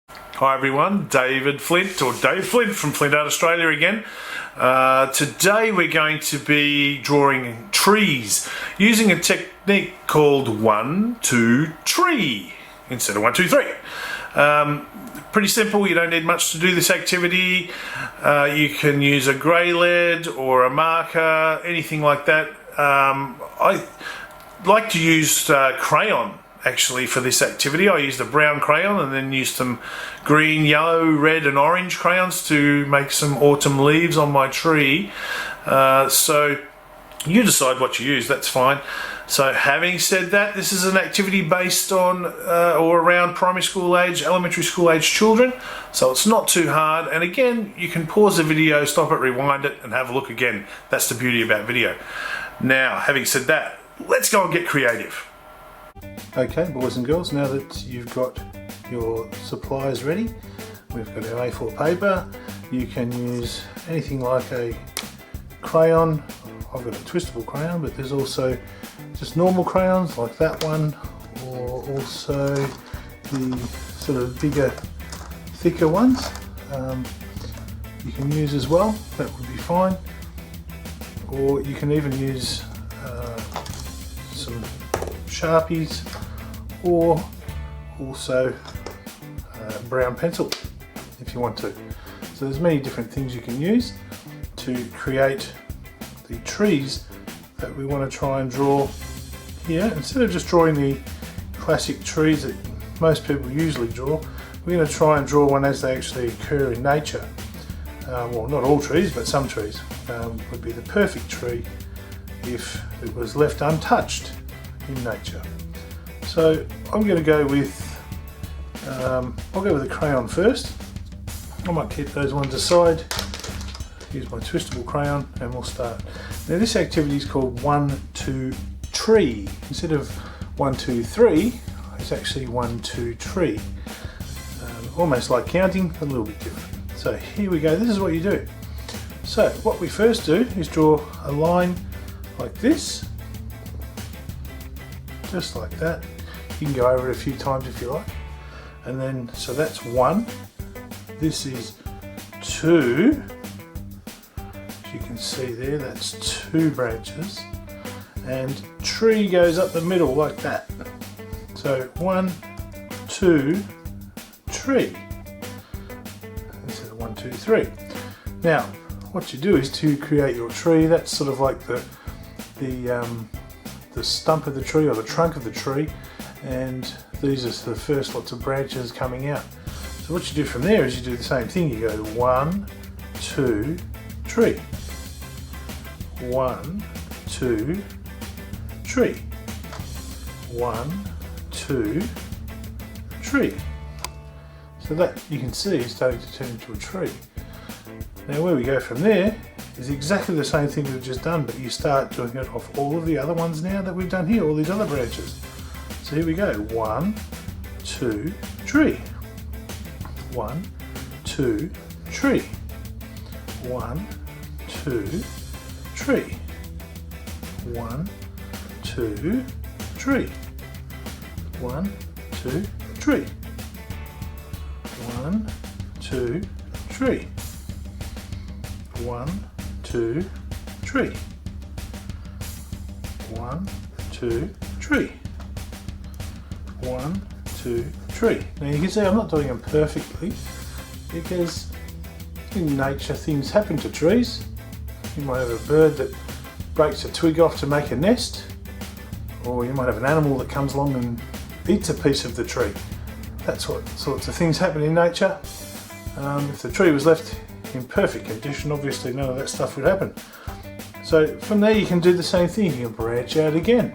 Hi everyone, David Flint, or Dave Flint from Flintart Australia again. Today we're going to be drawing trees using a technique called 1, 2, tree instead of 1, 2, 3. Pretty simple, you don't need much to do this activity. You can use a grey lead or a marker, anything like that. I like to use crayon actually for this activity. I used a brown crayon and then used some green, yellow, red and orange crayons to make some autumn leaves on my tree. So you decide what you use, that's fine. So having said that, this is an activity based on or around primary school age, elementary school age children, so it's not too hard. And again, you can pause the video, stop it, rewind it and have a look again. That's the beauty about video. Now, having said that, let's go and get creative. Okay, boys and girls, now that you've got your supplies ready, we've got our A4 paper. You can use anything like a crayon. I've got a twistable crayon, but there's also just normal crayons like that one, or also the sort of bigger, thicker ones. You can use as well, that would be fine. Or you can even use some Sharpies, or also brown pencil if you want to. So there's many different things you can use to create the trees that we want to try and draw here. Instead of just drawing the classic trees that most people usually draw, we're going to try and draw one as they actually occur in nature. Well, not all trees, but some trees would be the perfect tree if it was left untouched in nature. So I'm going to go with I'll go with the crayon first. I might keep those ones aside, use my twistable crayon, and we'll start. Now this activity is called 1, 2, tree. Instead of 1, 2, 3, it's actually 1, 2, tree. Almost like counting, a little bit different. So here we go, this is what you do. So what we first do is draw a line like this, just like that. You can go over it a few times if you like. And then, so that's 1. This is 2. As you can see there, that's 2 branches. And tree goes up the middle like that. So 1, 2, tree. Instead of 1, 2, 3. Now, what you do is to create your tree, that's sort of like the stump of the tree or the trunk of the tree, and these are the first lots of branches coming out. So what you do from there is you do the same thing. You go 1, 2, tree. 1, 2, tree. 1, 2, tree. So that you can see is starting to turn into a tree. Now where we go from there is exactly the same thing we've just done, but you start doing it off all of the other ones now that we've done here, all these other branches. So here we go, 1, 2, tree. 1, 2, tree. 1, 2, tree. 1, 2, tree. 1, 2, tree. 1, 2, tree. 1, 2, tree. 1, 2, tree. 1, 2, tree. Now you can see I'm not doing them perfectly because in nature things happen to trees. You might have a bird that breaks a twig off to make a nest, or you might have an animal that comes along and eats a piece of the tree. That's what sorts of things happen in nature. If the tree was left in perfect condition, obviously none of that stuff would happen. So from there you can do the same thing, you can branch out again.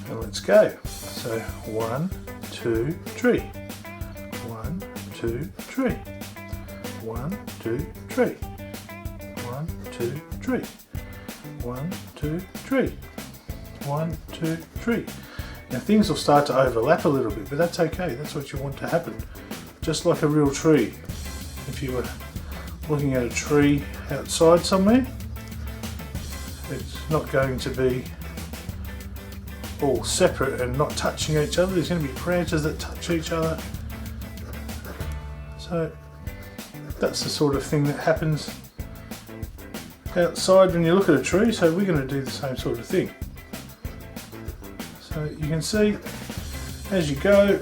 And let's go. So 1, 2, tree. 1, 2, tree. 1, 2, tree. 1, 2, tree. 1, 2, tree. 1, 2, tree. Now things will start to overlap a little bit, but that's okay, that's what you want to happen. Just like a real tree. If you were looking at a tree outside somewhere, it's not going to be all separate and not touching each other. There's going to be branches that touch each other, So that's the sort of thing that happens outside when you look at a tree, so we're going to do the same sort of thing. So you can see as you go,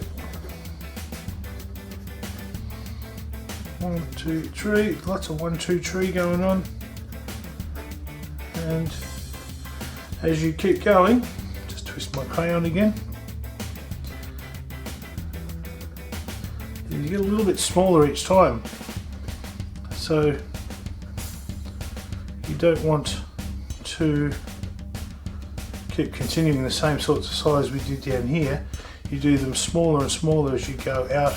1, 2, 3, lots of 1, 2, 3 going on, and as you keep going, just twist my crayon again, and you get a little bit smaller each time, so you don't want to keep continuing the same sorts of size we did down here. You do them smaller and smaller as you go out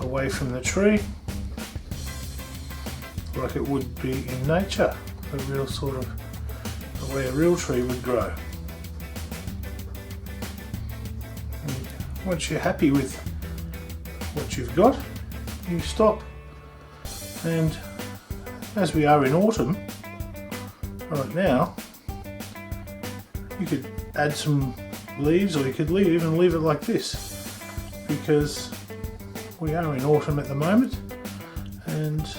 away from the tree, like it would be in nature, a real sort of the way a real tree would grow. And once you're happy with what you've got, you stop, and as we are in autumn right now, you could add some leaves, or you could even leave it like this, because we are in autumn at the moment and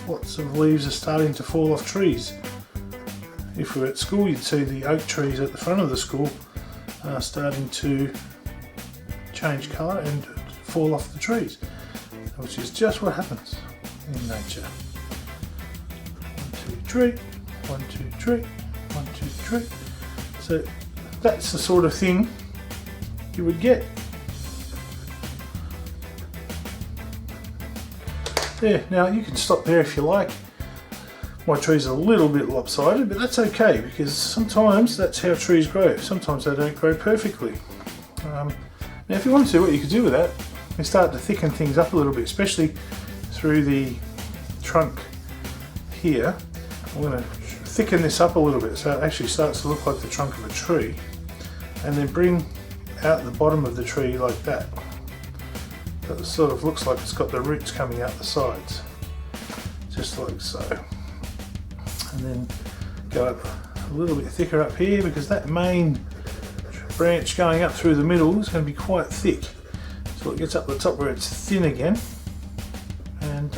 lots of leaves are starting to fall off trees. If we're at school, you'd see the oak trees at the front of the school are starting to change colour and fall off the trees, which is just what happens in nature. 1, 2, 3, 1, 2, 3, 1, 2, 3. So that's the sort of thing you would get. There, now you can stop there if you like. My tree's a little bit lopsided, but that's okay, because sometimes that's how trees grow. Sometimes they don't grow perfectly. Now if you want to, what you could do with that is start to thicken things up a little bit, especially through the trunk here. I'm going to thicken this up a little bit so it actually starts to look like the trunk of a tree, and then bring out the bottom of the tree like that. So it sort of looks like it's got the roots coming out the sides, just like so. And then go up a little bit thicker up here, because that main branch going up through the middle is going to be quite thick. So it gets up the top where it's thin again, and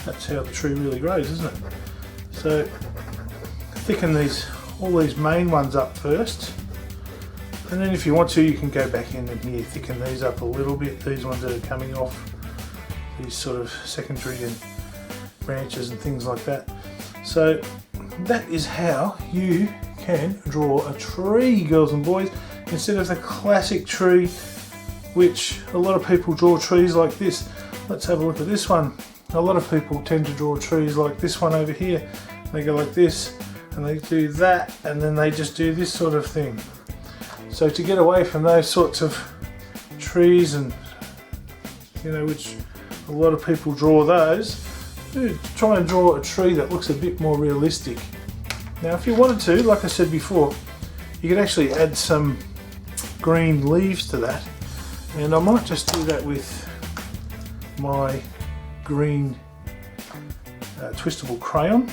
that's how the tree really grows, isn't it? So thicken all these main ones up first, and then if you want to, you can go back in and here thicken these up a little bit, these ones that are coming off, these sort of secondary and branches and things like that. So that is how you can draw a tree, girls and boys, instead of the classic tree, which a lot of people draw trees like this. Let's have a look at this one. A lot of people tend to draw trees like this one over here. They go like this, and they do that, and then they just do this sort of thing. So to get away from those sorts of trees, and which a lot of people draw those, try and draw a tree that looks a bit more realistic. Now if you wanted to, like I said before, you could actually add some green leaves to that, and I might just do that with my green twistable crayon.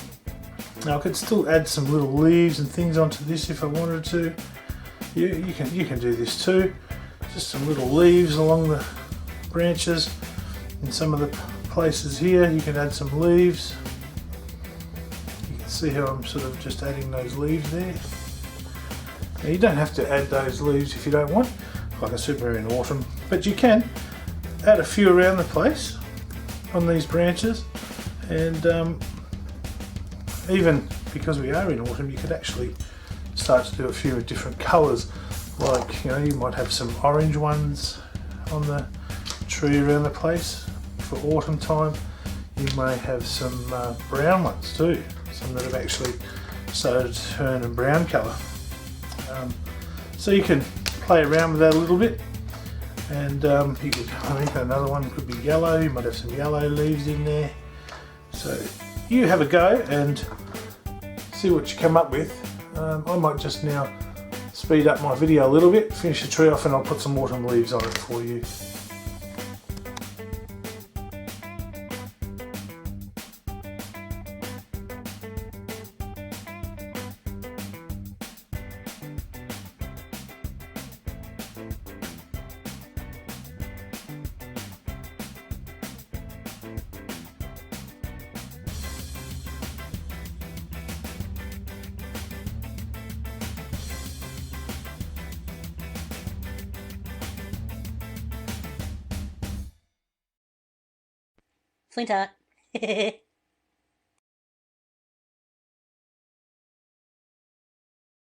Now I could still add some little leaves and things onto this if I wanted to. You can do this too. Just some little leaves along the branches. In some of the places here you can add some leaves. You can see how I'm sort of just adding those leaves there. Now you don't have to add those leaves if you don't want, like I said, we're in autumn, but you can add a few around the place on these branches, and even because we are in autumn, you could actually start to do a few different colours, like you might have some orange ones on the tree around the place for autumn time. You may have some brown ones too, some that have actually started to turn a brown colour. So you can play around with that a little bit, and you could, I think another one could be yellow. You might have some yellow leaves in there. So you have a go and see what you come up with. I might just now speed up my video a little bit, finish the tree off, and I'll put some autumn leaves on it for you. Flintart.